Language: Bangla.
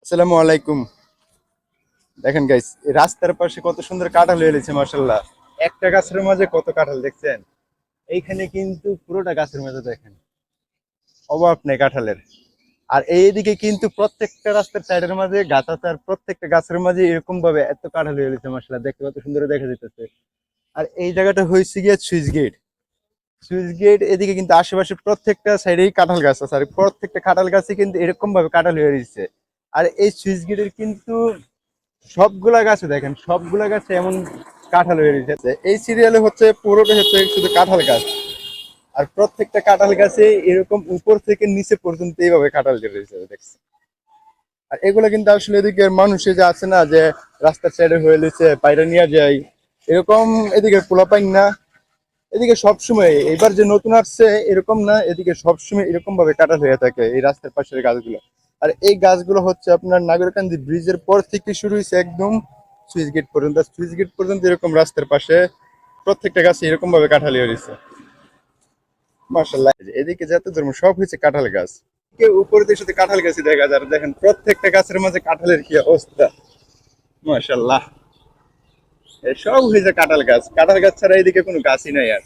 আসসালামু আলাইকুম। দেখেন গাইস, এই রাস্তার পাশে কত সুন্দর কাঁঠাল হয়ে রয়েছে মাশাআল্লাহ। একটা গাছের মাঝে কত কাঁঠাল দেখছেন? এইখানে কিন্তু পুরোটা গাছের মাঝে দেখেন অভাব নেই কাঁঠালের। আর এইদিকে কিন্তু প্রত্যেকটা রাস্তার সাইডের মাঝে গাছ আছে, আর প্রত্যেকটা গাছের মাঝে এরকম ভাবে এত কাঁঠাল হয়ে রয়েছে মাশাআল্লাহ, দেখতে কত সুন্দর দেখা যাইতেছে। আর এই জায়গাটা হয়েছে গিয়ে সুইচ গেট। সুইচ গেট এদিকে কিন্তু আশেপাশে প্রত্যেকটা সাইডেই কাঁঠাল গাছ আছে, আর প্রত্যেকটা কাঁঠাল গাছে কিন্তু এরকম ভাবে কাঁঠাল হয়ে রয়েছে। আর এই সুইচ গেটের কিন্তু সবগুলা গাছে দেখেন, সবগুলা গাছে এমন কাঁঠাল হয়ে রয়েছে। এই সিরিয়ালে হচ্ছে পুরোটা হচ্ছে শুধু কাঁঠাল গাছ, আর প্রত্যেকটা কাঁঠাল গাছে এরকম উপর থেকে নিচে পর্যন্ত এইভাবে কাঁঠাল ধরে রয়েছে দেখছি। আর এগুলো কিন্তু আসলে এদিকে মানুষে যে আছে না, যে রাস্তার সাইডে হয়ে রয়েছে বাইরে নিয়ে যায় এরকম, এদিকে পোলা পাই না। এদিকে সবসময়, এবার যে নতুন আসছে এরকম না, এদিকে সবসময় এরকম ভাবে কাটা হয়ে থাকে এই রাস্তার পাশের গাছগুলো। আর এই গাছগুলো হচ্ছে আপনার নাগরকান্দি ব্রিজের পর থেকে শুরু হয়েছে একদম সুইচ গেট পর্যন্ত। সুইচ গেট পর্যন্ত এরকম রাস্তার পাশে প্রত্যেকটা গাছে এরকম ভাবে কাঁঠাল হয়েছে মাশাআল্লাহ। এদিকে যত ধর্ম সব হয়েছে কাঁঠাল গাছ, কেউ উপর দিয়ে শুধু কাঁঠাল গাছই দেখা যায়। আর দেখেন প্রত্যেকটা গাছের মাঝে কাঁঠালের কি অবস্থা মাশাআল্লাহ। এই সব হয়েছে কাঁঠাল গাছ, কাঁঠাল গাছ ছাড়া এদিকে কোনো গাছই নাই আর।